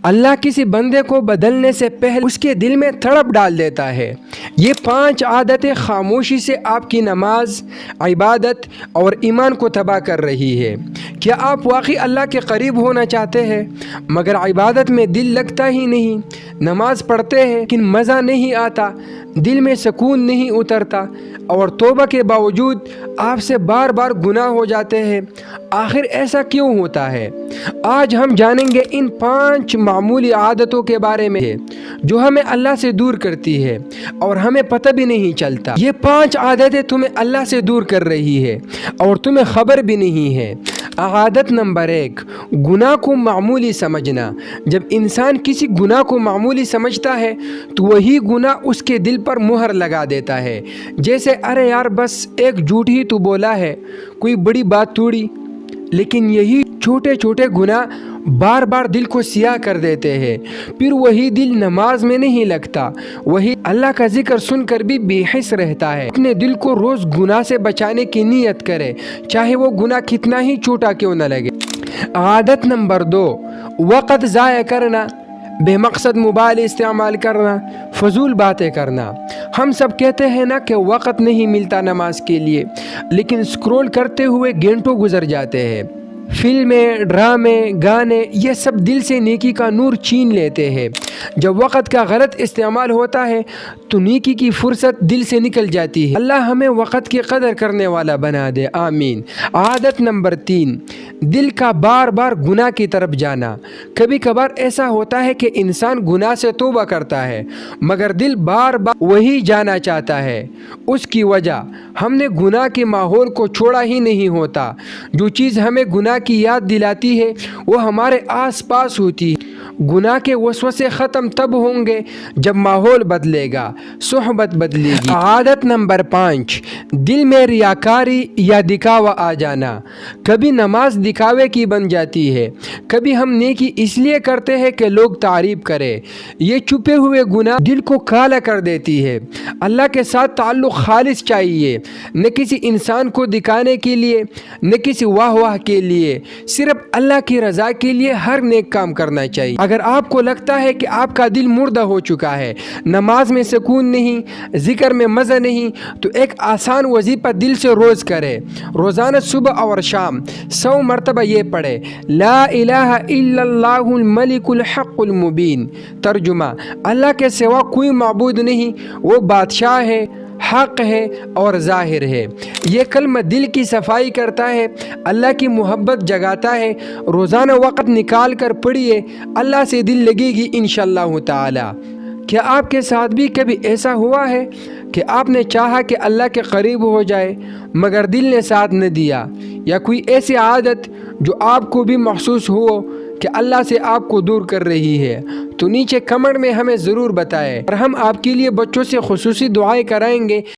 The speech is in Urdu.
اللہ کسی بندے کو بدلنے سے پہلے اس کے دل میں تڑپ ڈال دیتا ہے۔ یہ 5 عادتیں خاموشی سے آپ کی نماز، عبادت اور ایمان کو تباہ کر رہی ہے۔ کیا آپ واقعی اللہ کے قریب ہونا چاہتے ہیں مگر عبادت میں دل لگتا ہی نہیں؟ نماز پڑھتے ہیں لیکن مزہ نہیں آتا، دل میں سکون نہیں اترتا، اور توبہ کے باوجود آپ سے بار بار گناہ ہو جاتے ہیں؟ آخر ایسا کیوں ہوتا ہے؟ آج ہم جانیں گے ان 5 معمولی عادتوں کے بارے میں جو ہمیں اللہ سے دور کرتی ہے اور ہمیں پتہ بھی نہیں چلتا۔ یہ 5 عادتیں تمہیں اللہ سے دور کر رہی ہے اور تمہیں خبر بھی نہیں ہے۔ عادت نمبر 1، گناہ کو معمولی سمجھنا۔ جب انسان کسی گناہ کو معمولی سمجھتا ہے تو وہی گناہ اس کے دل پر مہر لگا دیتا ہے، جیسے ارے یار بس ایک جھوٹ ہی تو بولا ہے، کوئی بڑی بات تھوڑی۔ لیکن یہی چھوٹے چھوٹے گناہ بار بار دل کو سیاہ کر دیتے ہیں، پھر وہی دل نماز میں نہیں لگتا، وہی اللہ کا ذکر سن کر بھی بے حس رہتا ہے۔ اپنے دل کو روز گناہ سے بچانے کی نیت کرے، چاہے وہ گناہ کتنا ہی چھوٹا کیوں نہ لگے۔ عادت نمبر 2، وقت ضائع کرنا، بے مقصد موبائل استعمال کرنا، فضول باتیں کرنا۔ ہم سب کہتے ہیں نا کہ وقت نہیں ملتا نماز کے لیے، لیکن سکرول کرتے ہوئے گھنٹوں گزر جاتے ہیں۔ فلمیں، ڈرامے، گانے، یہ سب دل سے نیکی کا نور چھین لیتے ہیں۔ جب وقت کا غلط استعمال ہوتا ہے تو نیکی کی فرصت دل سے نکل جاتی ہے۔ اللہ ہمیں وقت کی قدر کرنے والا بنا دے، آمین۔ عادت نمبر 3، دل کا بار بار گناہ کی طرف جانا۔ کبھی کبھار ایسا ہوتا ہے کہ انسان گناہ سے توبہ کرتا ہے مگر دل بار بار وہی جانا چاہتا ہے۔ اس کی وجہ ہم نے گناہ کے ماحول کو چھوڑا ہی نہیں ہوتا۔ جو چیز ہمیں گناہ کی یاد دلاتی ہے وہ ہمارے آس پاس ہوتی ہے۔ گناہ کے وسوسے ختم تب ہوں گے جب ماحول بدلے گا، صحبت بدلے گی۔ عادت نمبر 5، دل میں ریاکاری یا دکھاوا آ جانا۔ کبھی نماز دکھاوے کی بن جاتی ہے، کبھی ہم نیکی اس لیے کرتے ہیں کہ لوگ تعریف کریں۔ یہ چھپے ہوئے گناہ دل کو کالا کر دیتی ہے۔ اللہ کے ساتھ تعلق خالص چاہیے، نہ کسی انسان کو دکھانے کے لیے، نہ کسی واہ واہ کے لیے، صرف اللہ کی رضا کے لیے ہر نیک کام کرنا چاہیے۔ اگر آپ کو لگتا ہے کہ آپ کا دل مردہ ہو چکا ہے، نماز میں سکون نہیں، ذکر میں مزہ نہیں، تو ایک آسان وظیفہ دل سے روز کرے۔ روزانہ صبح اور شام 100 مرتبہ یہ پڑھے، لا الہ الا اللہ الملک الحق المبین۔ ترجمہ: اللہ کے سوا کوئی معبود نہیں، وہ بادشاہ ہے، حق ہے اور ظاہر ہے۔ یہ کلمہ دل کی صفائی کرتا ہے، اللہ کی محبت جگاتا ہے۔ روزانہ وقت نکال کر پڑھیے، اللہ سے دل لگے گی انشاءاللہ تعالی۔ کیا آپ کے ساتھ بھی کبھی ایسا ہوا ہے کہ آپ نے چاہا کہ اللہ کے قریب ہو جائے مگر دل نے ساتھ نہ دیا، یا کوئی ایسی عادت جو آپ کو بھی محسوس ہو کہ اللہ سے آپ کو دور کر رہی ہے؟ تو نیچے کمنٹ میں ہمیں ضرور بتائیں اور ہم آپ کے لیے بچوں سے خصوصی دعائیں کرائیں گے۔